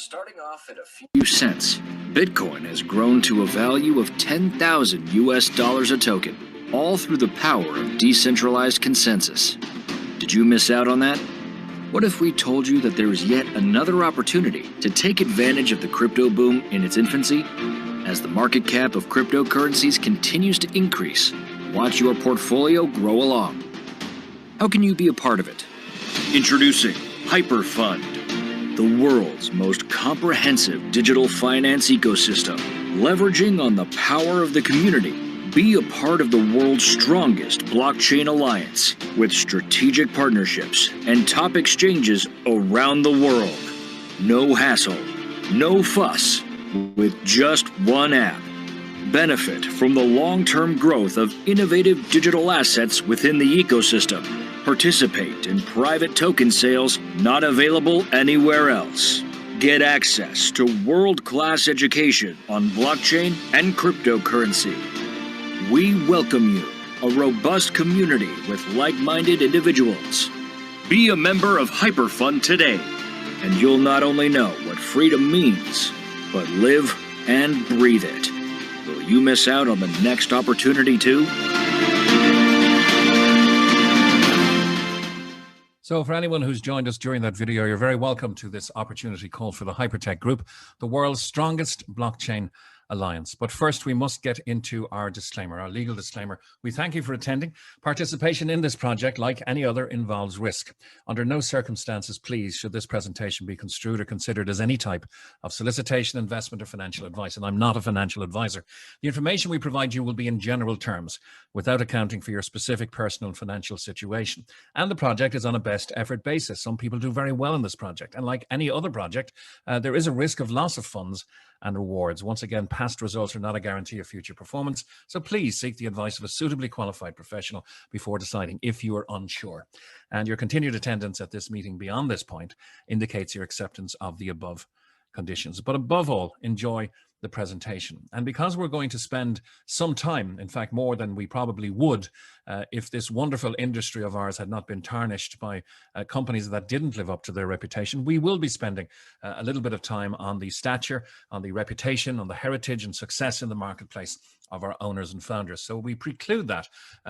Starting off at a few cents, Bitcoin has grown to a value of 10,000 US dollars a token, all through the power of decentralized consensus. Did you miss out on that? What if we told you that there is yet another opportunity to take advantage of the crypto boom in its infancy? As the market cap of cryptocurrencies continues to increase, watch your portfolio grow along. How can you be a part of it? Introducing Hyperfund, the world's most comprehensive digital finance ecosystem. Leveraging on the power of the community, be a part of the world's strongest blockchain alliance with strategic partnerships and top exchanges around the world. No hassle, no fuss, with just one app. Benefit from the long-term growth of innovative digital assets within the ecosystem. Participate in private token sales not available anywhere else. Get access to world-class education on blockchain and cryptocurrency. We welcome you, a robust community with like-minded individuals. Be a member of Hyperfund today, and you'll not only know what freedom means, but live and breathe it. Will you miss out on the next opportunity too? So for anyone who's joined us during that video, you're very welcome to this opportunity call for the Hypertech Group, the world's strongest blockchain alliance. But first, we must get into our disclaimer, our legal disclaimer. We thank you for attending. Participation in this project, like any other, involves risk. Under no circumstances, please, should this presentation be construed or considered as any type of solicitation, investment, or financial advice. And I'm not a financial advisor. The information we provide you will be in general terms, without accounting for your specific personal and financial situation. And the project is on a best effort basis. Some people do very well in this project. And like any other project, there is a risk of loss of funds and rewards. Once again, past results are not a guarantee of future performance, so please seek the advice of a suitably qualified professional before deciding if you are unsure. And your continued attendance at this meeting beyond this point indicates your acceptance of the above conditions. But above all, enjoy the presentation. And because we're going to spend some time, in fact more than we probably would if this wonderful industry of ours had not been tarnished by companies that didn't live up to their reputation, we will be spending a little bit of time on the stature, on the reputation, on the heritage and success in the marketplace of our owners and founders. So we preclude that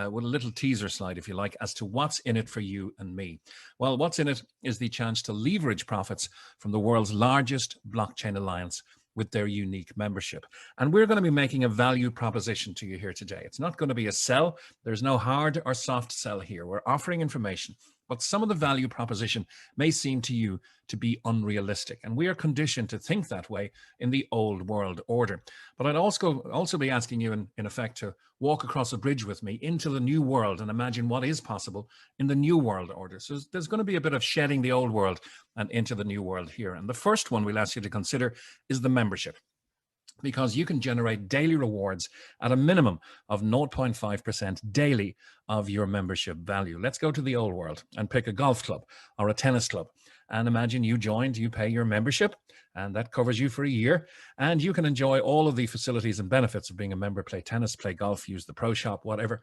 with a little teaser slide, if you like, as to what's in it for you and me. Well, what's in it is the chance to leverage profits from the world's largest blockchain alliance with their unique membership. And we're going to be making a value proposition to you here today. It's not going to be a sell. There's no hard or soft sell here. We're offering information, but some of the value proposition may seem to you to be unrealistic. And we are conditioned to think that way in the old world order. But I'd also be asking you, in effect, to walk across a bridge with me into the new world and imagine what is possible in the new world order. So there's going to be a bit of shedding the old world and into the new world here. And the first one we'll ask you to consider is the membership, because you can generate daily rewards at a minimum of 0.5% daily of your membership value. Let's go to the old world and pick a golf club or a tennis club. And imagine you joined, you pay your membership, and that covers you for a year. And you can enjoy all of the facilities and benefits of being a member, play tennis, play golf, use the pro shop, whatever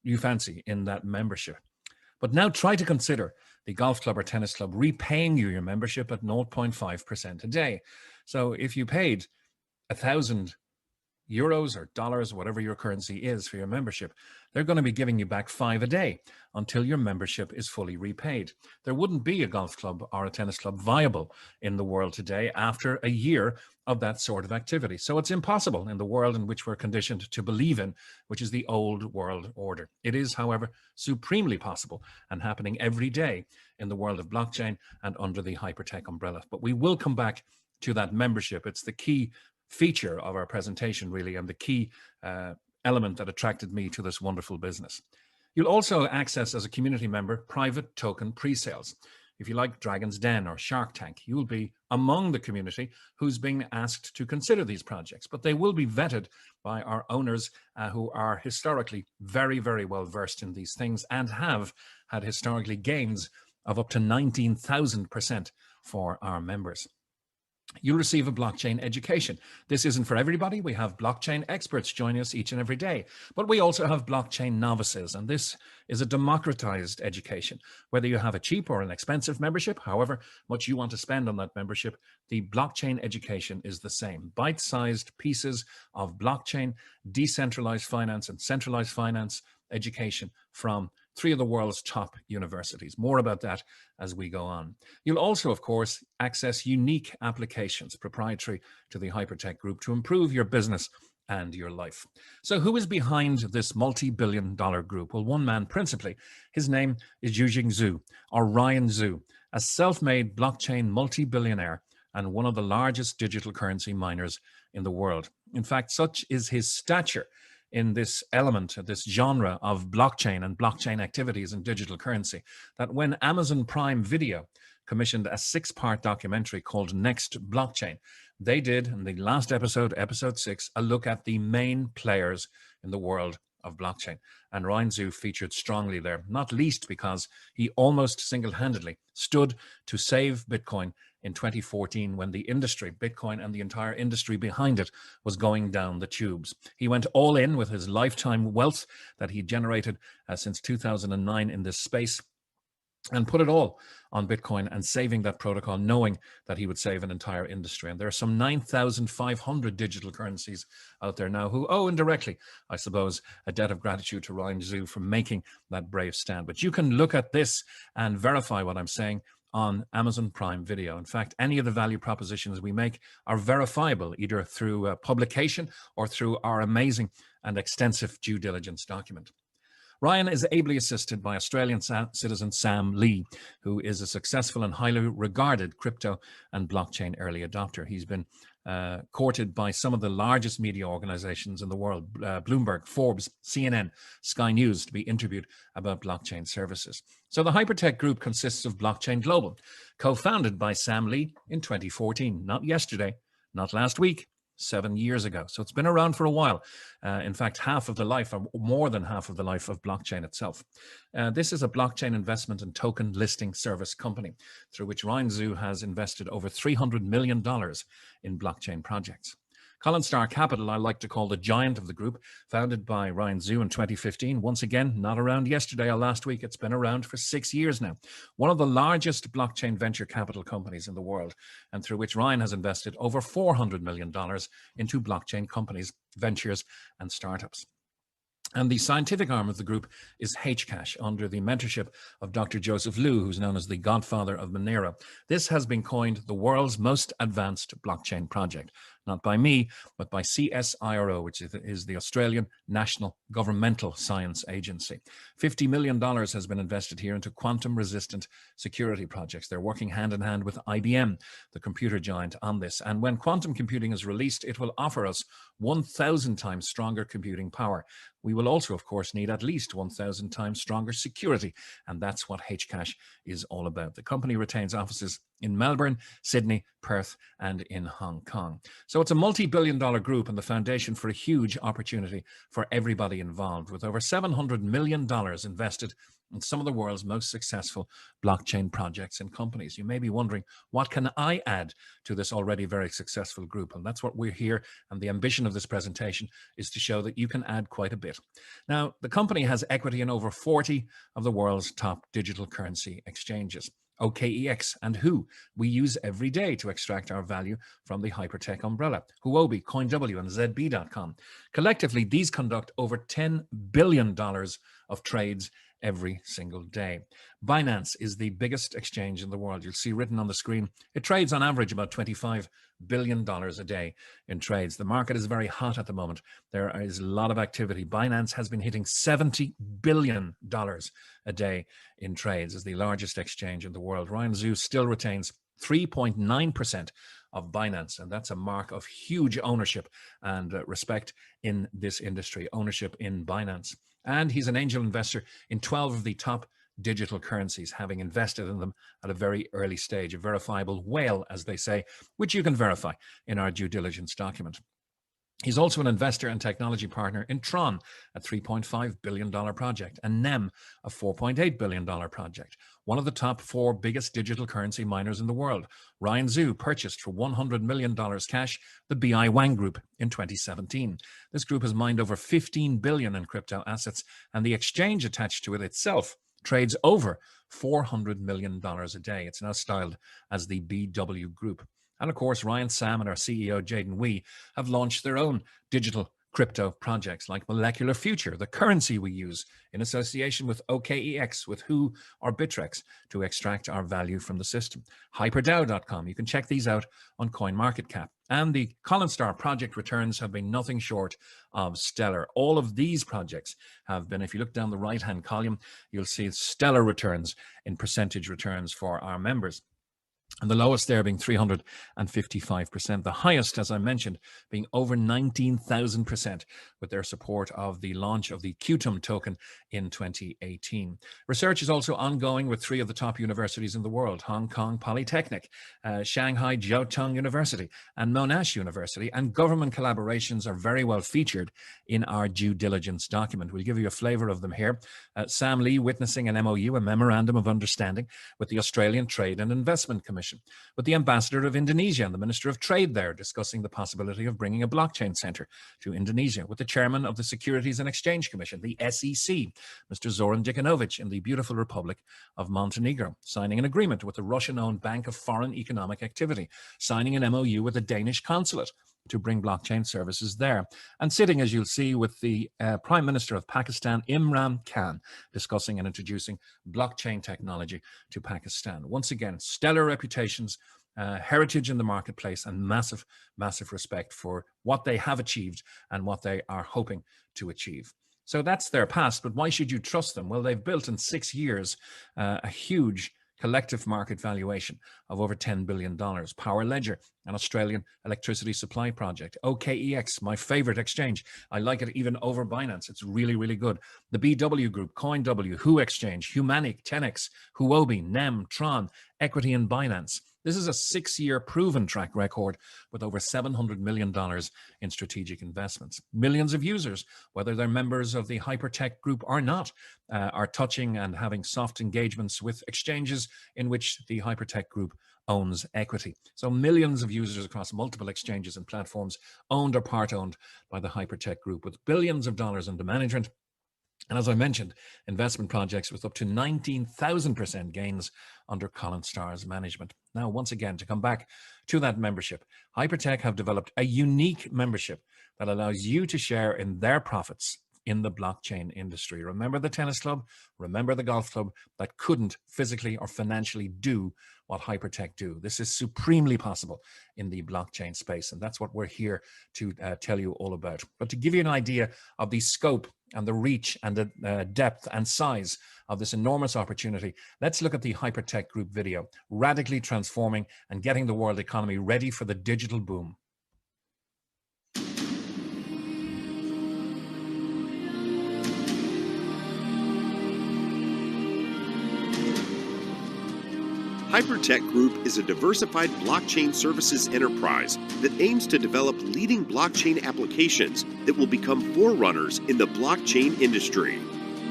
you fancy in that membership. But now try to consider the golf club or tennis club repaying you your membership at 0.5% a day. So if you paid 1,000 euros or dollars, whatever your currency is for your membership, they're going to be giving you back 5 a day until your membership is fully repaid. There wouldn't be a golf club or a tennis club viable in the world today after a year of that sort of activity. So it's impossible in the world in which we're conditioned to believe in, which is the old world order. It is, however, supremely possible and happening every day in the world of blockchain and under the Hypertech umbrella. But we will come back to that membership. It's the key feature of our presentation, really, and the key element that attracted me to this wonderful business. You'll also access, as a community member, private token pre-sales. If you like Dragon's Den or Shark Tank, you will be among the community who's being asked to consider these projects, but they will be vetted by our owners who are historically very, very well versed in these things and have had historically gains of up to 19,000% for our members. You'll receive a blockchain education. This isn't for everybody. We have blockchain experts joining us each and every day, but we also have blockchain novices, and this is a democratized education. Whether you have a cheap or an expensive membership, however much you want to spend on that membership, the blockchain education is the same. Bite-sized pieces of blockchain, decentralized finance, and centralized finance education from three of the world's top universities. More about that as we go on. You'll also, of course, access unique applications proprietary to the Hypertech Group to improve your business and your life. So who is behind this multi-billion-dollar group? Well, one man principally. His name is Yujing Zhu, or Ryan Zhu, a self-made blockchain multi-billionaire and one of the largest digital currency miners in the world. In fact, such is his stature in this element, this genre of blockchain and blockchain activities and digital currency, that when Amazon Prime Video commissioned a 6-part documentary called Next Blockchain, they did, in the last episode, episode 6, a look at the main players in the world of blockchain. And Ryan Zhu featured strongly there, not least because he almost single-handedly stood to save Bitcoin in 2014 when the industry, Bitcoin and the entire industry behind it, was going down the tubes. He went all in with his lifetime wealth that he generated since 2009 in this space and put it all on Bitcoin and saving that protocol, knowing that he would save an entire industry. And there are some 9,500 digital currencies out there now who owe indirectly, I suppose, a debt of gratitude to Ryan Zhu for making that brave stand. But you can look at this and verify what I'm saying on Amazon Prime Video. In fact, any of the value propositions we make are verifiable either through publication or through our amazing and extensive due diligence document. Ryan is ably assisted by Australian citizen Sam Lee, who is a successful and highly regarded crypto and blockchain early adopter. He's been courted by some of the largest media organizations in the world, Bloomberg, Forbes, CNN, Sky News, to be interviewed about blockchain services. So the Hypertech Group consists of Blockchain Global, co-founded by Sam Lee in 2014, not yesterday, not last week, 7 years ago. So it's been around for a while. In fact, half of the life, or more than half of the life of blockchain itself. This is a blockchain investment and token listing service company through which Ryan Zhu has invested over $300 million in blockchain projects. Colin Star Capital, I like to call the giant of the group, founded by Ryan Zhu in 2015. Once again, not around yesterday or last week. It's been around for 6 years now. One of the largest blockchain venture capital companies in the world, and through which Ryan has invested over $400 million into blockchain companies, ventures, and startups. And the scientific arm of the group is Hcash, under the mentorship of Dr. Joseph Liu, who's known as the godfather of Monero. This has been coined the world's most advanced blockchain project, not by me, but by CSIRO, which is the Australian National Governmental Science Agency. $50 million has been invested here into quantum-resistant security projects. They're working hand in hand with IBM, the computer giant, on this. And when quantum computing is released, it will offer us 1,000 times stronger computing power. We will also, of course, need at least 1,000 times stronger security. And that's what Hcash is all about. The company retains offices in Melbourne, Sydney, Perth, and in Hong Kong. So it's a multi-billion-dollar group and the foundation for a huge opportunity for everybody involved, with over $700 million invested in some of the world's most successful blockchain projects and companies. You may be wondering, what can I add to this already very successful group? And that's what we're here. And the ambition of this presentation is to show that you can add quite a bit. Now, the company has equity in over 40 of the world's top digital currency exchanges. OKEX and Who we use every day to extract our value from the Hypertech umbrella. Huobi, CoinW, and ZB.com. Collectively, these conduct over $10 billion of trades every single day. Binance is the biggest exchange in the world. You'll see written on the screen, it trades on average about $25 billion a day in trades. The market is very hot at the moment. There is a lot of activity. Binance has been hitting $70 billion a day in trades as the largest exchange in the world. Ryan Zhu still retains 3.9% of Binance, and that's a mark of huge ownership and respect in this industry, ownership in Binance. And he's an angel investor in 12 of the top digital currencies, having invested in them at a very early stage, a verifiable whale, as they say, which you can verify in our due diligence document. He's also an investor and technology partner in Tron, a $3.5 billion project, and NEM, a $4.8 billion project. One of the top 4 biggest digital currency miners in the world. Ryan Zhu purchased for $100 million cash the BI Wang Group in 2017. This group has mined over $15 billion in crypto assets, and the exchange attached to it itself trades over $400 million a day. It's now styled as the BW Group. And of course, Ryan Sam and our CEO, Jaden Wee, have launched their own digital crypto projects like Molecular Future, the currency we use in association with OKEX, with Who or Bittrex, to extract our value from the system. HyperDAO.com. You can check these out on CoinMarketCap. And the Colin Star project returns have been nothing short of stellar. All of these projects have been, if you look down the right-hand column, you'll see stellar returns in percentage returns for our members. And the lowest there being 355%. The highest, as I mentioned, being over 19,000% with their support of the launch of the QTUM token in 2018. Research is also ongoing with 3 of the top universities in the world: Hong Kong Polytechnic, Shanghai Jiao Tong University, and Monash University. And government collaborations are very well featured in our due diligence document. We'll give you a flavor of them here. Sam Lee witnessing an MOU, a Memorandum of Understanding, with the Australian Trade and Investment Commission, with the Ambassador of Indonesia and the Minister of Trade there discussing the possibility of bringing a blockchain center to Indonesia, with the Chairman of the Securities and Exchange Commission, the SEC, Mr. Zoran Djukanovic in the beautiful Republic of Montenegro, signing an agreement with the Russian-owned Bank of Foreign Economic Activity, signing an MOU with the Danish consulate to bring blockchain services there, and sitting, as you'll see, with the Prime Minister of Pakistan, Imran Khan, discussing and introducing blockchain technology to Pakistan. Once again, stellar reputations, heritage in the marketplace, and massive, massive respect for what they have achieved and what they are hoping to achieve. So that's their past, but why should you trust them? Well, they've built in 6 years a huge collective market valuation of over $10 billion. Power Ledger, an Australian electricity supply project. OKEX, my favorite exchange. I like it even over Binance. It's really, really good. The BW Group, CoinW, Who Exchange, Humanic, Tenex, Huobi, NEM, Tron, Equity, and Binance. This is a 6-year proven track record with over $700 million in strategic investments. Millions of users, whether they're members of the Hypertech Group or not, are touching and having soft engagements with exchanges in which the Hypertech Group owns equity. So millions of users across multiple exchanges and platforms owned or part-owned by the Hypertech Group, with billions of dollars under management. And as I mentioned, investment projects with up to 19,000% gains under Colin Starr's management. Now, once again, to come back to that membership, Hypertech have developed a unique membership that allows you to share in their profits in the blockchain industry. Remember the tennis club? Remember the golf club that couldn't physically or financially do what Hypertech do? This is supremely possible in the blockchain space, and that's what we're here to tell you all about. But to give you an idea of the scope and the reach and the depth and size of this enormous opportunity, let's look at the Hypertech Group video, radically transforming and getting the world economy ready for the digital boom. Hypertech Group is a diversified blockchain services enterprise that aims to develop leading blockchain applications that will become forerunners in the blockchain industry.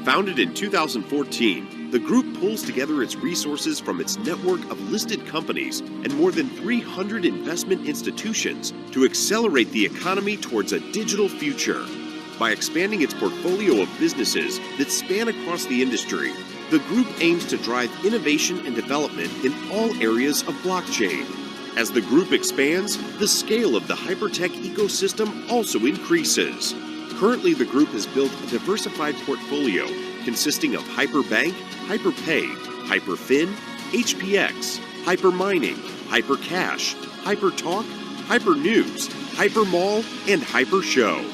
Founded in 2014, the group pulls together its resources from its network of listed companies and more than 300 investment institutions to accelerate the economy towards a digital future. By expanding its portfolio of businesses that span across the industry, the group aims to drive innovation and development in all areas of blockchain. As the group expands, the scale of the Hypertech ecosystem also increases. Currently, the group has built a diversified portfolio consisting of Hyperbank, Hyperpay, Hyperfund, HPX, Hypermining, Hypercash, Hypertalk, Hypernews, Hypermall, and Hypershow.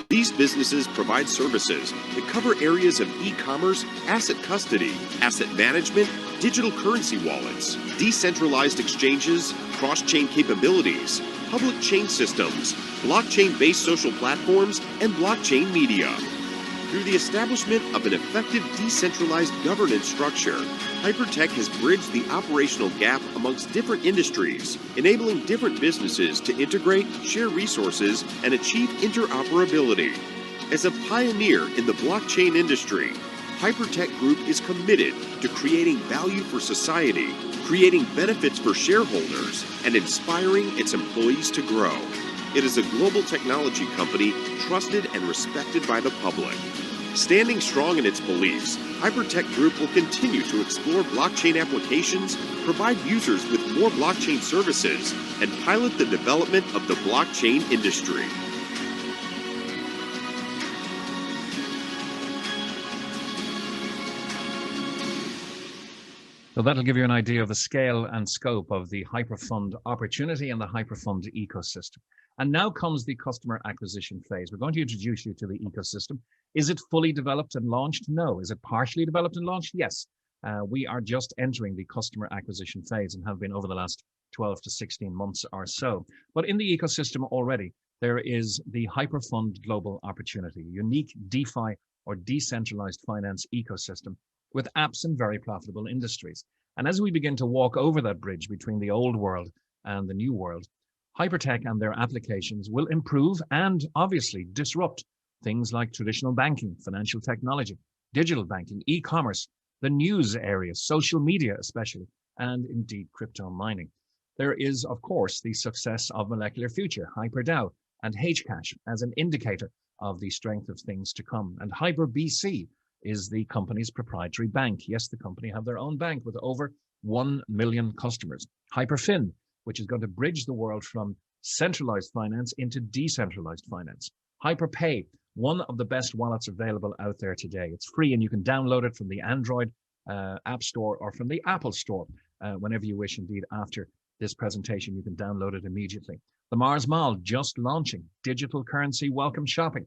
These businesses provide services that cover areas of e-commerce, asset custody, asset management, digital currency wallets, decentralized exchanges, cross-chain capabilities, public chain systems, blockchain-based social platforms, and blockchain media. Through the establishment of an effective decentralized governance structure, Hypertech has bridged the operational gap amongst different industries, enabling different businesses to integrate, share resources, and achieve interoperability. As a pioneer in the blockchain industry, Hypertech Group is committed to creating value for society, creating benefits for shareholders, and inspiring its employees to grow. It is a global technology company trusted and respected by the public. Standing strong in its beliefs, Hypertech Group will continue to explore blockchain applications, provide users with more blockchain services, and pilot the development of the blockchain industry. So that'll give you an idea of the scale and scope of the Hyperfund opportunity and the Hyperfund ecosystem. And now comes the customer acquisition phase. We're going to introduce you to the ecosystem. Is it fully developed and launched? No. Is it partially developed and launched? Yes. We are just entering the customer acquisition phase and have been over the last 12 to 16 months or so. But in the ecosystem already, there is the Hyperfund global opportunity, unique DeFi or decentralized finance ecosystem with apps in very profitable industries. And as we begin to walk over that bridge between the old world and the new world, Hypertech and their applications will improve and obviously disrupt things like traditional banking, financial technology, digital banking, e-commerce, the news area, social media especially, and indeed crypto mining. There is, of course, the success of Molecular Future, HyperDAO, and Hcash as an indicator of the strength of things to come. And HyperBC is the company's proprietary bank. Yes, the company have their own bank with over 1 million customers. Hyperfund, which is going to bridge the world from centralized finance into decentralized finance. Hyperpay, one of the best wallets available out there today. It's free and you can download it from the Android App Store or from the Apple Store whenever you wish. Indeed, after this presentation, you can download it immediately. The Mars Mall just launching digital currency welcome shopping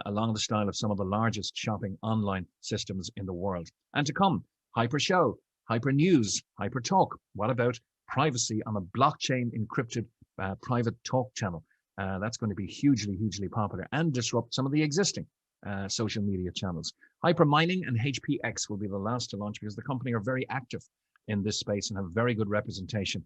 along the style of some of the largest shopping online systems in the world. And to come, Hyper Show, Hyper News, Hyper Talk. What about privacy on a blockchain encrypted private talk channel? That's going to be hugely, hugely popular and disrupt some of the existing social media channels. Hyper Mining and HPX will be the last to launch because the company are very active in this space and have very good representation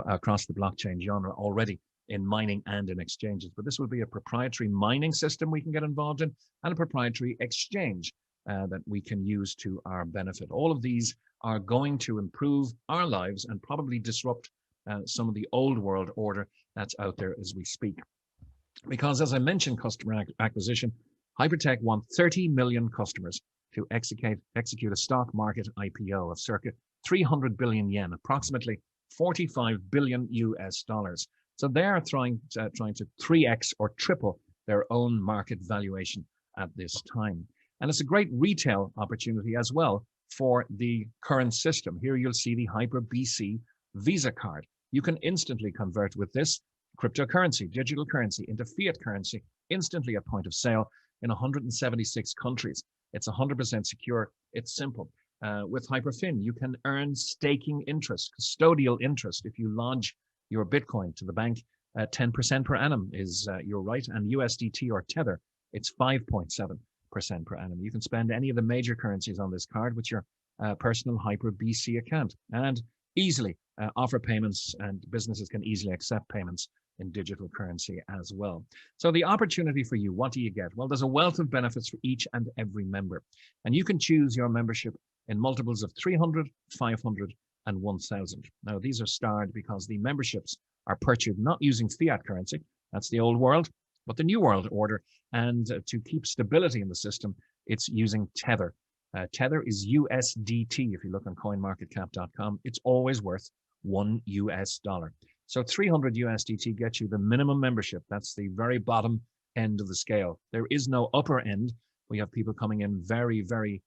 across the blockchain genre already in mining and in exchanges. But this will be a proprietary mining system we can get involved in and a proprietary exchange that we can use to our benefit. All of these are going to improve our lives and probably disrupt some of the old world order that's out there as we speak. Because as I mentioned, customer acquisition, Hypertech want 30 million customers to execute a stock market IPO of circa 300 billion yen, approximately 45 billion US dollars. So they're trying to 3x or triple their own market valuation at this time. And it's a great retail opportunity as well for the current system. Here you'll see the HyperBC Visa card. You can instantly convert with this cryptocurrency, digital currency, into fiat currency instantly at point of sale in 176 countries. It's 100% secure. It's simple. With Hyperfund, you can earn staking interest, custodial interest. If you lodge your Bitcoin to the bank, 10% per annum is your right. And USDT or Tether, it's 5.7% per annum. You can spend any of the major currencies on this card with your personal HyperBC account and easily offer payments, and businesses can easily accept payments in digital currency as well. So the opportunity for you, what do you get? Well, there's a wealth of benefits for each and every member. And you can choose your membership in multiples of 300, 500, and 1,000. Now, these are starred because the memberships are purchased not using fiat currency, that's the old world, but the new world order. And to keep stability in the system, it's using Tether. Tether is USDT. If you look on coinmarketcap.com, it's always worth $1 US. So 300 USDT gets you the minimum membership. That's the very bottom end of the scale. There is no upper end. We have people coming in very, very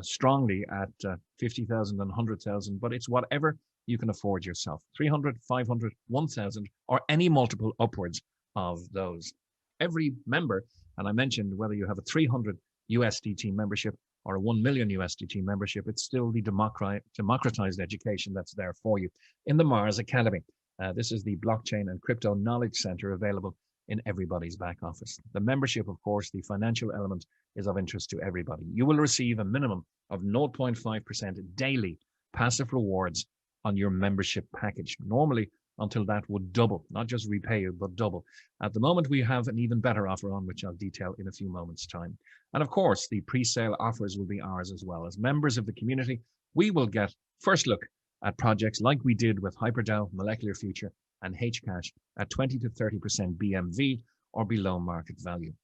strongly at 50,000 and 100,000, but it's whatever you can afford yourself. 300, 500, 1,000, or any multiple upwards of those. Every member, and I mentioned whether you have a 300 USDT membership or a 1 million USDT membership, it's still the democratized education that's there for you in the Mars Academy. This is the Blockchain and Crypto Knowledge Center available in everybody's back office. The membership, of course, the financial element is of interest to everybody. You will receive a minimum of 0.5% daily passive rewards on your membership package. Normally, until that would double, not just repay you, but double. At the moment, we have an even better offer on, which I'll detail in a few moments' time. And of course, the pre-sale offers will be ours as well. As members of the community, we will get first look at projects like we did with HyperDAO, Molecular Future, and Hcash at 20 to 30% BMV or below market value.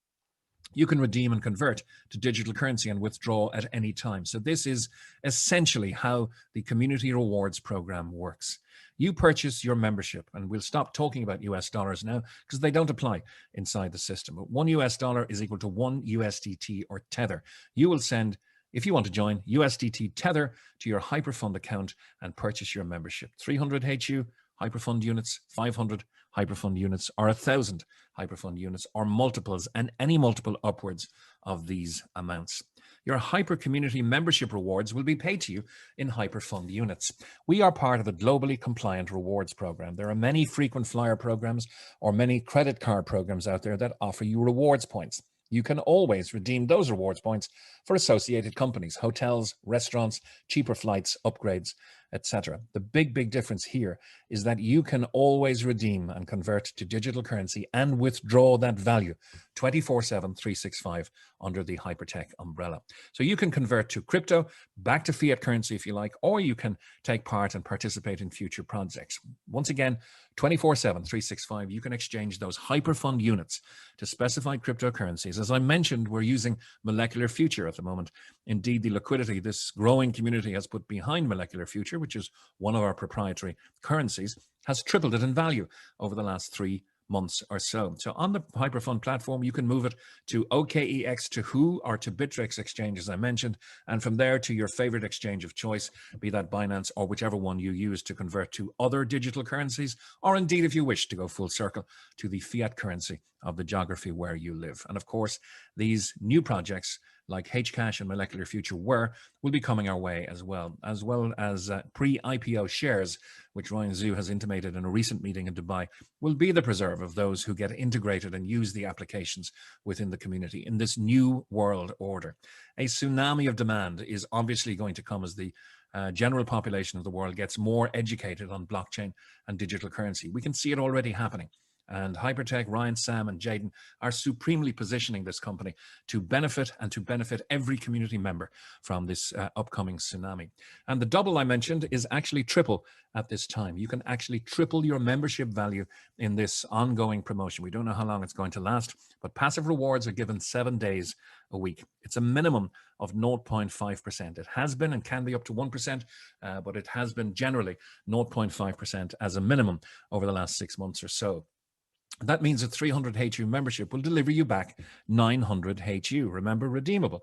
You can redeem and convert to digital currency and withdraw at any time. So this is essentially how the Community Rewards Program works. You purchase your membership, and we'll stop talking about US dollars now because they don't apply inside the system. But $1 US is equal to 1 USDT or Tether. You will send, if you want to join, USDT Tether to your Hyperfund account and purchase your membership. 300 HU Hyperfund units, 500 Hyperfund units, or 1,000 Hyperfund units, or multiples, and any multiple upwards of these amounts. Your Hyper Community membership rewards will be paid to you in Hyperfund units. We are part of a globally compliant rewards program. There are many frequent flyer programs or many credit card programs out there that offer you rewards points. You can always redeem those rewards points for associated companies, hotels, restaurants, cheaper flights, upgrades, etc. The big difference here is that you can always redeem and convert to digital currency and withdraw that value 24/7, 365 under the Hypertech umbrella. So you can convert to crypto, back to fiat currency if you like, or you can take part and participate in future projects. Once again, 24/7, 365, you can exchange those Hyperfund units to specified cryptocurrencies. As I mentioned, we're using Molecular Future at the moment. Indeed, the liquidity this growing community has put behind Molecular Future, which is one of our proprietary currencies, has tripled it in value over the last 3 months or so. So on the Hyperfund platform, you can move it to OKEX, to Who, or to Bittrex exchange, as I mentioned, and from there to your favorite exchange of choice, be that Binance or whichever one you use to convert to other digital currencies, or indeed, if you wish to go full circle, to the fiat currency of the geography where you live. And of course, these new projects like Hcash and Molecular Future will be coming our way as well as pre-IPO shares, which Ryan Zhu has intimated in a recent meeting in Dubai, will be the preserve of those who get integrated and use the applications within the community in this new world order. A tsunami of demand is obviously going to come as the general population of the world gets more educated on blockchain and digital currency. We can see it already happening. And Hypertech, Ryan, Sam, and Jaden are supremely positioning this company to benefit every community member from this upcoming tsunami. And the double I mentioned is actually triple at this time. You can actually triple your membership value in this ongoing promotion. We don't know how long it's going to last, but passive rewards are given 7 days a week. It's a minimum of 0.5%. It has been and can be up to 1%, but it has been generally 0.5% as a minimum over the last 6 months or so. That means a 300 HU membership will deliver you back 900 HU. Remember, redeemable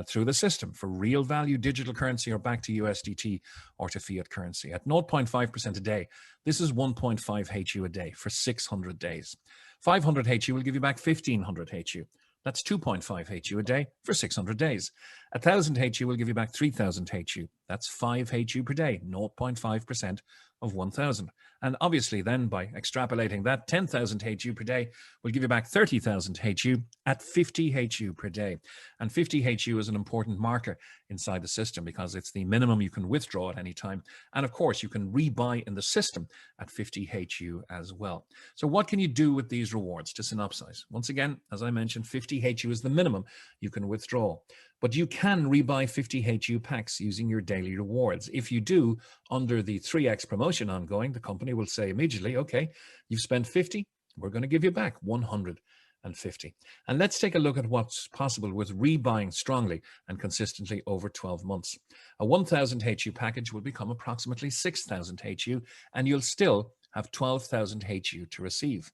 through the system for real value digital currency or back to USDT or to fiat currency. At 0.5% a day, this is 1.5 HU a day for 600 days. 500 HU will give you back 1,500 HU. That's 2.5 HU a day for 600 days. 1,000 HU will give you back 3,000 HU. That's 5 HU per day, 0.5% of 1,000. And obviously then by extrapolating that, 10,000 HU per day will give you back 30,000 HU at 50 HU per day. And 50 HU is an important marker inside the system because it's the minimum you can withdraw at any time. And of course, you can rebuy in the system at 50 HU as well. So what can you do with these rewards? To synopsize, once again, as I mentioned, 50 HU is the minimum you can withdraw. But you can rebuy 50 HU packs using your daily rewards. If you do, under the 3x promotion ongoing, the company will say immediately, okay, you've spent 50, we're going to give you back 150. And let's take a look at what's possible with rebuying strongly and consistently over 12 months. A 1,000 HU package will become approximately 6,000 HU, and you'll still have 12,000 HU to receive.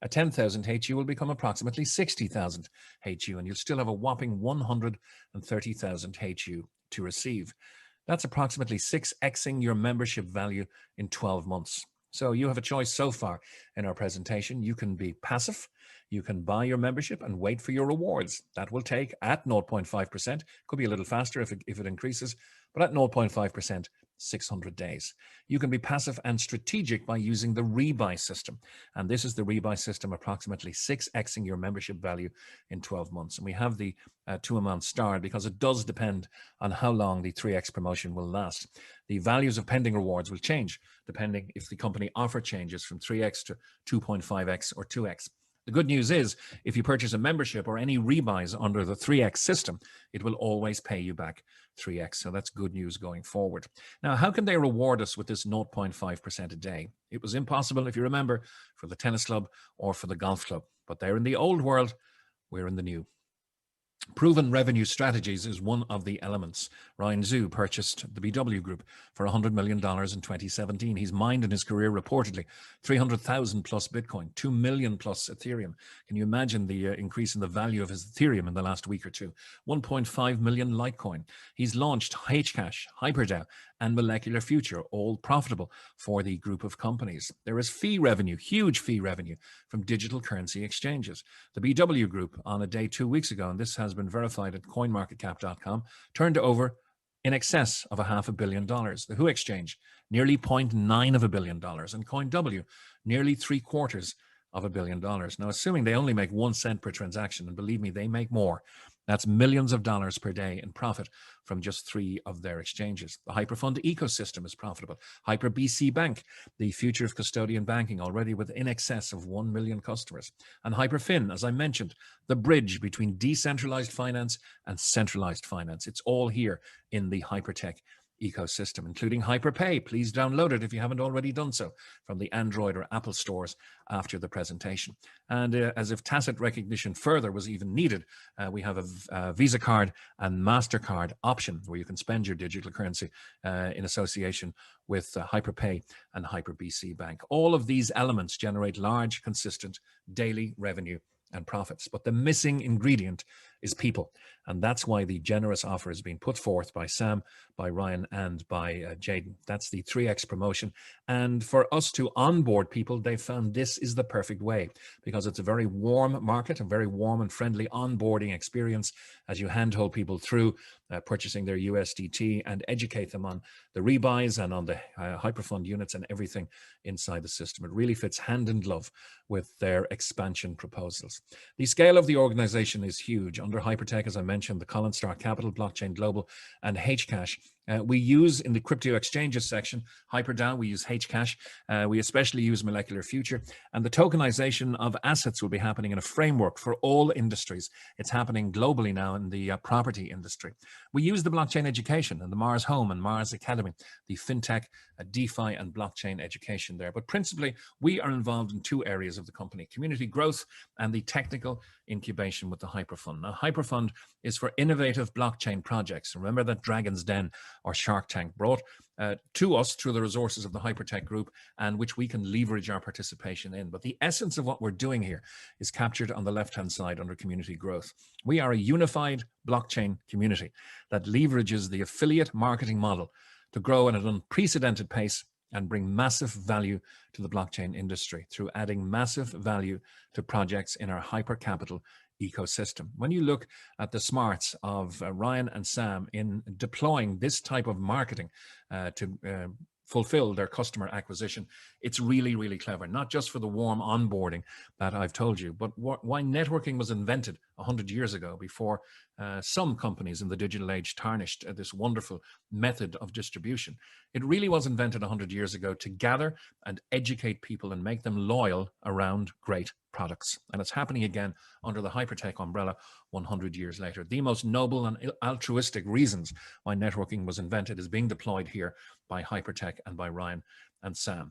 A 10,000 HU will become approximately 60,000 HU, and you'll still have a whopping 130,000 HU to receive. That's approximately 6xing your membership value in 12 months. So you have a choice so far in our presentation. You can be passive. You can buy your membership and wait for your rewards. That will take at 0.5%. Could be a little faster if it increases, but at 0.5%, 600 days. You can be passive and strategic by using the rebuy system. And this is the rebuy system, approximately 6xing your membership value in 12 months. And we have the 2 amounts starred because it does depend on how long the 3x promotion will last. The values of pending rewards will change depending if the company offer changes from 3x to 2.5x or 2x. The good news is, if you purchase a membership or any rebuys under the 3x system, it will always pay you back 3x. So that's good news going forward. Now, how can they reward us with this 0.5% a day? It was impossible, if you remember, for the tennis club or for the golf club. But they're in the old world, we're in the new. Proven revenue strategies is one of the elements. Ryan Zhu purchased the BW Group for $100 million in 2017. He's mined in his career reportedly 300,000 plus Bitcoin, 2 million plus Ethereum. Can you imagine the increase in the value of his Ethereum in the last week or two? 1.5 million Litecoin. He's launched Hcash, HyperDAO, and Molecular Future, all profitable for the group of companies. There is fee revenue, huge fee revenue from digital currency exchanges. The BW Group, on a day 2 weeks ago, and this has been verified at coinmarketcap.com, turned over in excess of $500 million. The Who Exchange, nearly $0.9 billion, and CoinW, nearly $750 million. Now, assuming they only make 1 cent per transaction, and believe me, they make more. That's millions of dollars per day in profit from just 3 of their exchanges. The Hyperfund ecosystem is profitable. HyperBC Bank, the future of custodian banking, already with in excess of 1 million customers. And Hyperfin, as I mentioned, the bridge between decentralized finance and centralized finance. It's all here in the Hypertech ecosystem, including HyperPay. Please download it if you haven't already done so from the Android or Apple stores after the presentation. And as if tacit recognition further was even needed, we have a Visa card and MasterCard option where you can spend your digital currency in association with HyperPay and HyperBC Bank. All of these elements generate large, consistent daily revenue and profits. But the missing ingredient is people. And that's why the generous offer is being put forth by Sam, by Ryan, and by Jaden. That's the 3x promotion. And for us to onboard people, they found this is the perfect way because it's a very warm market, a very warm and friendly onboarding experience as you handhold people through purchasing their USDT and educate them on the rebuys and on the Hyperfund units and everything inside the system. It really fits hand in glove with their expansion proposals. The scale of the organization is huge. Under Hypertech, as I mentioned, the Collins Star Capital, Blockchain Global, and Hcash. We use in the crypto exchanges section, HyperDAO, we use Hcash, we especially use Molecular Future, and the tokenization of assets will be happening in a framework for all industries. It's happening globally now in the property industry. We use the blockchain education and the Mars Home and Mars Academy, the fintech, DeFi and blockchain education there. But principally, we are involved in 2 areas of the company, community growth and the technical incubation with the Hyperfund. Now, Hyperfund is for innovative blockchain projects. Remember that Dragon's Den or Shark Tank brought to us through the resources of the Hypertech Group, and which we can leverage our participation in. But the essence of what we're doing here is captured on the left-hand side under community growth. We are a unified blockchain community that leverages the affiliate marketing model to grow at an unprecedented pace and bring massive value to the blockchain industry through adding massive value to projects in our hypercapital ecosystem. When you look at the smarts of Ryan and Sam in deploying this type of marketing to fulfill their customer acquisition, it's really, really clever, not just for the warm onboarding that I've told you, but why networking was invented 100 years ago before some companies in the digital age tarnished this wonderful method of distribution. It really was invented 100 years ago to gather and educate people and make them loyal around great products. And it's happening again under the Hypertech umbrella 100 years later. The most noble and altruistic reasons why networking was invented is being deployed here by Hypertech and by Ryan and Sam.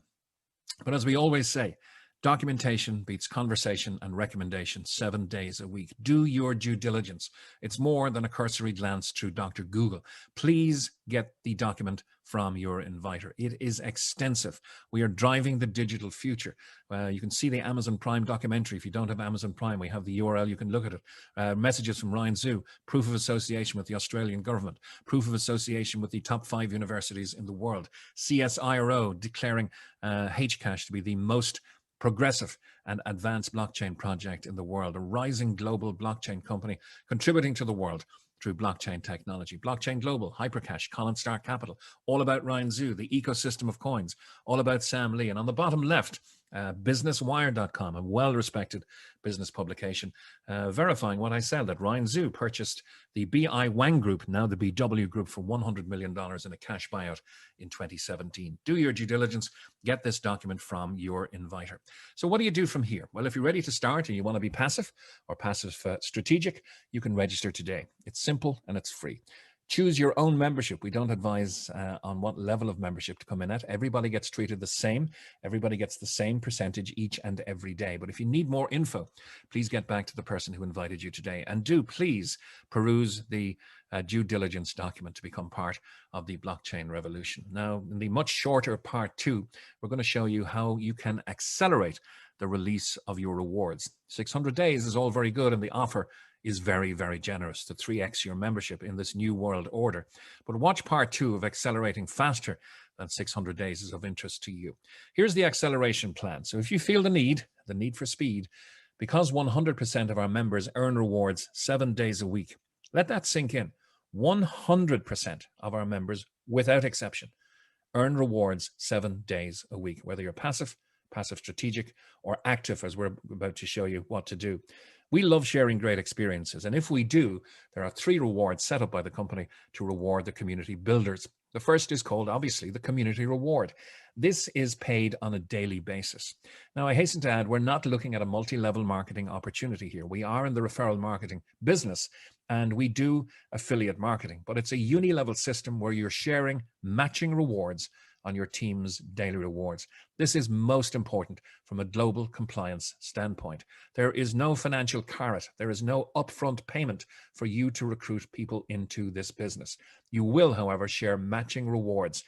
But as we always say, documentation beats conversation and recommendation 7 days a week. Do your due diligence. It's more than a cursory glance through Dr. Google. Please get the document from your inviter. It is extensive. We are driving the digital future. You can see the Amazon Prime documentary. If you don't have Amazon Prime, we have the URL. You can look at it. Messages from Ryan Zhu, proof of association with the Australian government, proof of association with the top 5 universities in the world, CSIRO declaring Hcash to be the most progressive and advanced blockchain project in the world, a rising global blockchain company contributing to the world through blockchain technology. Blockchain Global, Hypercash, Colin Stark Capital, all about Ryan Zhu, the ecosystem of coins, all about Sam Lee. And on the bottom left, businesswire.com, a well-respected business publication, verifying what I said, that Ryan Zhu purchased the BI Wang Group, now the BW Group, for $100 million in a cash buyout in 2017. Do your due diligence. Get this document from your inviter. So what do you do from here? Well, if you're ready to start and you want to be passive or passive strategic, you can register today. It's simple and it's free. Choose your own membership. We don't advise on what level of membership to come in at. Everybody gets treated the same. Everybody gets the same percentage each and every day. But if you need more info, please get back to the person who invited you today. And do please peruse the due diligence document to become part of the blockchain revolution. Now, in the much shorter part 2, we're going to show you how you can accelerate the release of your rewards. 600 days is all very good, and the offer is very, very generous to 3x your membership in this new world order. But watch part 2 of accelerating faster than 600 days is of interest to you. Here's the acceleration plan. So if you feel the need for speed, because 100% of our members earn rewards 7 days a week, let that sink in. 100% of our members, without exception, earn rewards 7 days a week, whether you're passive strategic, or active, as we're about to show you what to do. We love sharing great experiences, and if we do, there are 3 rewards set up by the company to reward the community builders. The first is called, obviously, the community reward. This is paid on a daily basis. Now, I hasten to add, we're not looking at a multi-level marketing opportunity here. We are in the referral marketing business, and we do affiliate marketing, but it's a uni-level system where you're sharing matching rewards on your team's daily rewards. This is most important from a global compliance standpoint. There is no financial carrot. There is no upfront payment for you to recruit people into this business. You will, however, share matching rewards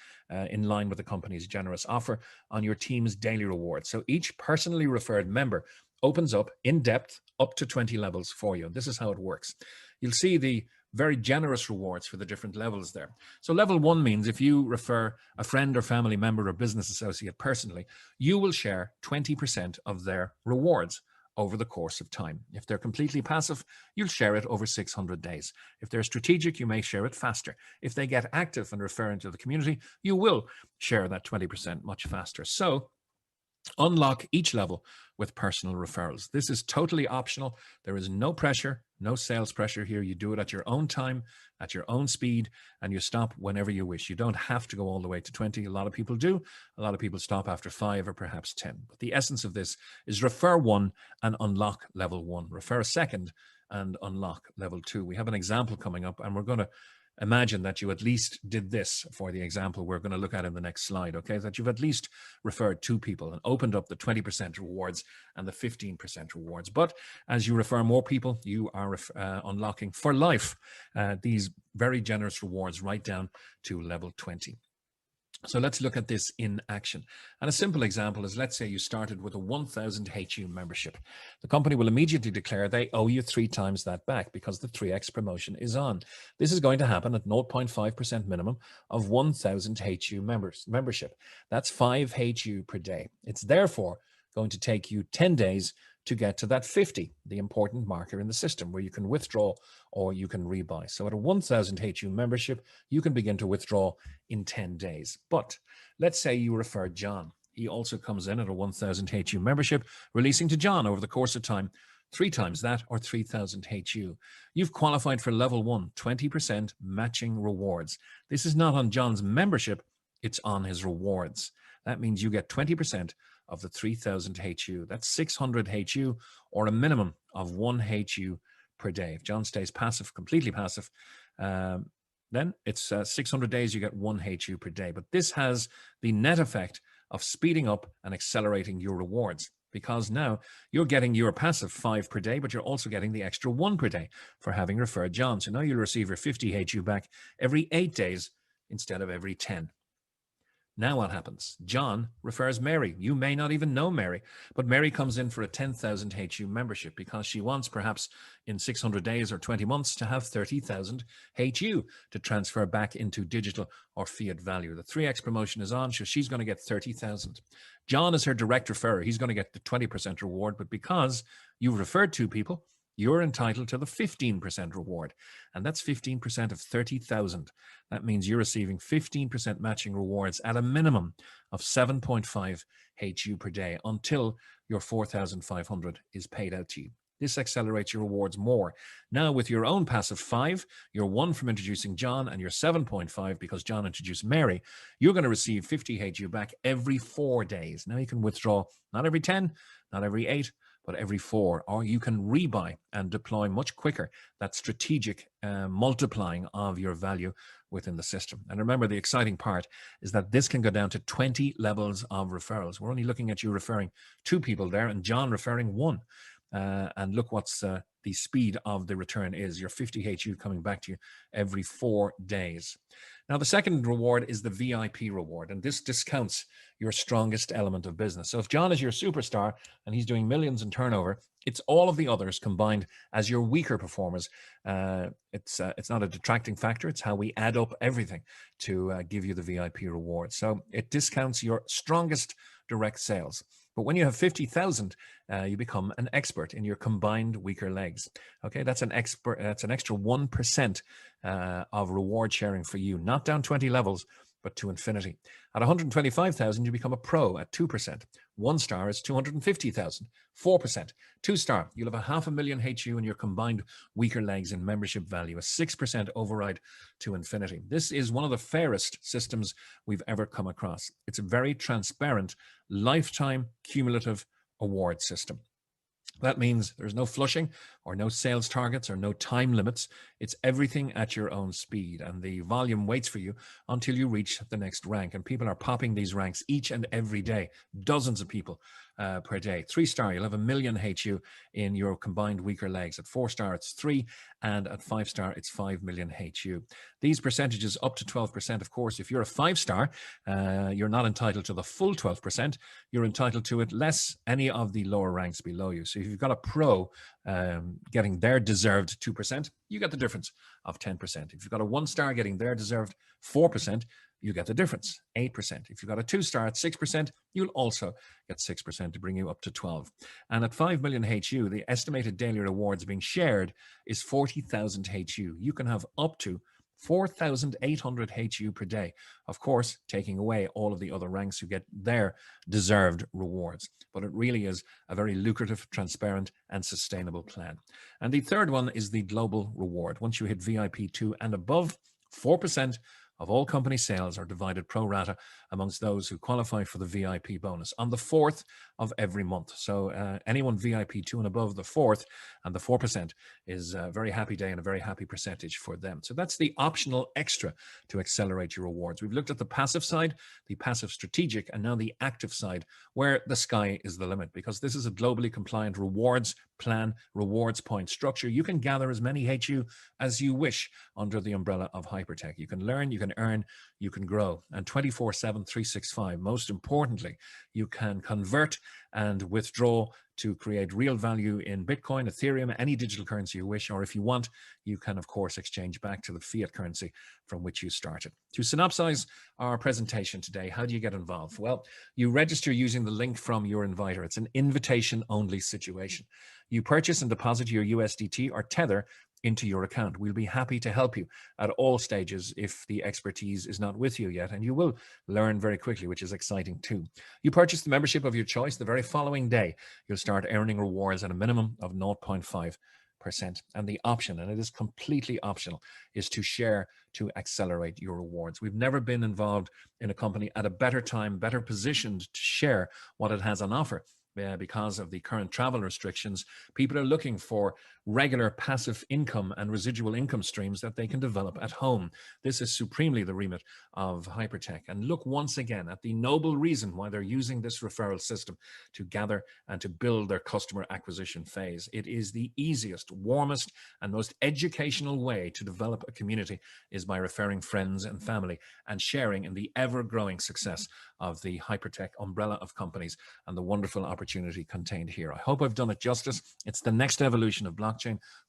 in line with the company's generous offer on your team's daily rewards. So each personally referred member opens up in depth up to 20 levels for you. This is how it works. You'll see the very generous rewards for the different levels there. So level 1 means if you refer a friend or family member or business associate personally, you will share 20% of their rewards over the course of time. If they're completely passive, you'll share it over 600 days. If they're strategic, you may share it faster. If they get active and refer into the community, you will share that 20% much faster. So unlock each level with personal referrals. This is totally optional. There is no pressure, no sales pressure here. You do it at your own time, at your own speed, and you stop whenever you wish. You don't have to go all the way to 20. A lot of people do. A lot of people stop after 5 or perhaps 10. But the essence of this is refer 1 and unlock level 1. Refer a second and unlock level 2. We have an example coming up, and we're going to imagine that you at least did this for the example we're going to look at in the next slide, okay? That you've at least referred 2 people and opened up the 20% rewards and the 15% rewards. But as you refer more people, you are unlocking for life these very generous rewards right down to level 20. So let's look at this in action. And a simple example is, let's say you started with a 1,000 HU membership. The company will immediately declare they owe you 3 times that back because the 3x promotion is on. This is going to happen at 0.5% minimum of 1,000 HU membership. That's 5 HU per day. It's therefore going to take you 10 days to get to that 50, the important marker in the system where you can withdraw or you can rebuy. So at a 1,000 HU membership, you can begin to withdraw in 10 days. But let's say you refer John. He also comes in at a 1,000 HU membership, releasing to John over the course of time 3 times that, or 3,000 HU. You've qualified for level 1, 20% matching rewards. This is not on John's membership, it's on his rewards. That means you get 20% of the 3,000 HU. That's 600 HU, or a minimum of 1 HU per day. If John stays passive, completely passive, then it's 600 days, you get 1 HU per day. But this has the net effect of speeding up and accelerating your rewards, because now you're getting your passive 5 per day, but you're also getting the extra 1 per day for having referred John. So now you'll receive your 50 HU back every 8 days instead of every 10. Now what happens? John refers Mary. You may not even know Mary, but Mary comes in for a 10,000 HU membership because she wants, perhaps in 600 days or 20 months, to have 30,000 HU to transfer back into digital or fiat value. The 3x promotion is on, so she's going to get 30,000. John is her direct referrer. He's going to get the 20% reward, but because you've referred 2 people, you're entitled to the 15% reward. And that's 15% of 30,000. That means you're receiving 15% matching rewards at a minimum of 7.5 HU per day until your 4,500 is paid out to you. This accelerates your rewards more. Now, with your own passive 5, you're 1 from introducing John, and you're 7.5 because John introduced Mary, you're going to receive 50 HU back every 4 days. Now, you can withdraw not every 10, not every 8, but every 4, or you can rebuy and deploy much quicker that strategic multiplying of your value within the system. And remember, the exciting part is that this can go down to 20 levels of referrals. We're only looking at you referring 2 people there and John referring 1. And look what's the speed of the return is. Your 50 HU coming back to you every 4 days. Now, the second reward is the VIP reward, and this discounts your strongest element of business. So if John is your superstar and he's doing millions in turnover, it's all of the others combined as your weaker performers. It's not a detracting factor. It's how we add up everything to give you the VIP reward. So it discounts your strongest direct sales. But when you have 50,000, you become an expert in your combined weaker legs. Okay, that's an extra 1% of reward sharing for you, not down 20 levels, but to infinity. At 125,000, you become a pro at 2%. 1 star is 250,000, 4%. 2 star, you'll have a 500,000 HU in your combined weaker legs in membership value, a 6% override to infinity. This is one of the fairest systems we've ever come across. It's a very transparent, lifetime cumulative award system. That means there's no flushing or no sales targets or no time limits. It's everything at your own speed, and the volume waits for you until you reach the next rank. And people are popping these ranks each and every day, dozens of people per day. 3 star, you'll have 1 million HU in your combined weaker legs. At 4 star, it's 3, and at 5 star, it's 5 million HU. These percentages up to 12%. Of course, if you're a 5 star, you're not entitled to the full 12%. You're entitled to it less any of the lower ranks below you. So if you've got a pro getting their deserved 2%, you get the difference of 10%. If you've got a 1 star getting their deserved 4%, you get the difference, 8%. If you've got a 2 star at 6%, you'll also get 6% to bring you up to 12. And at 5 million HU, the estimated daily rewards being shared is 40,000 HU. You can have up to 4,800 HU per day. Of course, taking away all of the other ranks who get their deserved rewards. But it really is a very lucrative, transparent, and sustainable plan. And the third one is the global reward. Once you hit VIP 2 and above, 4% of all company sales are divided pro rata amongst those who qualify for the VIP bonus on the 4th of every month. So anyone VIP 2 and above the 4th and the 4% is a very happy day and a very happy percentage for them. So that's the optional extra to accelerate your rewards. We've looked at the passive side, the passive strategic, and now the active side, where the sky is the limit, because this is a globally compliant rewards plan, rewards point structure. You can gather as many HU as you wish under the umbrella of Hypertech. You can learn, you can earn, you can grow, and 24/7, 365. Most importantly, you can convert and withdraw to create real value in Bitcoin, Ethereum, any digital currency you wish, or if you want, you can, of course, exchange back to the fiat currency from which you started. To synopsize our presentation today, how do you get involved? Well, you register using the link from your inviter. It's an invitation-only situation. You purchase and deposit your USDT or Tether into your account. We'll be happy to help you at all stages if the expertise is not with you yet, and you will learn very quickly, which is exciting too. You purchase the membership of your choice. The very following day, you'll start earning rewards at a minimum of 0.5%. And the option, and it is completely optional, is to share to accelerate your rewards. We've never been involved in a company at a better time, better positioned to share what it has on offer. Because of the current travel restrictions, people are looking for regular passive income and residual income streams that they can develop at home. This is supremely the remit of Hypertech. And look once again at the noble reason why they're using this referral system to gather and to build their customer acquisition phase. It is the easiest, warmest, and most educational way to develop a community is by referring friends and family and sharing in the ever-growing success of the Hypertech umbrella of companies and the wonderful opportunity contained here. I hope I've done it justice. It's the next evolution of blockchain.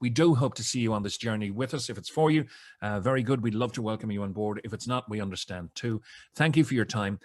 We do hope to see you on this journey with us. If it's for you, very good. We'd love to welcome you on board. If it's not, we understand too. Thank you for your time.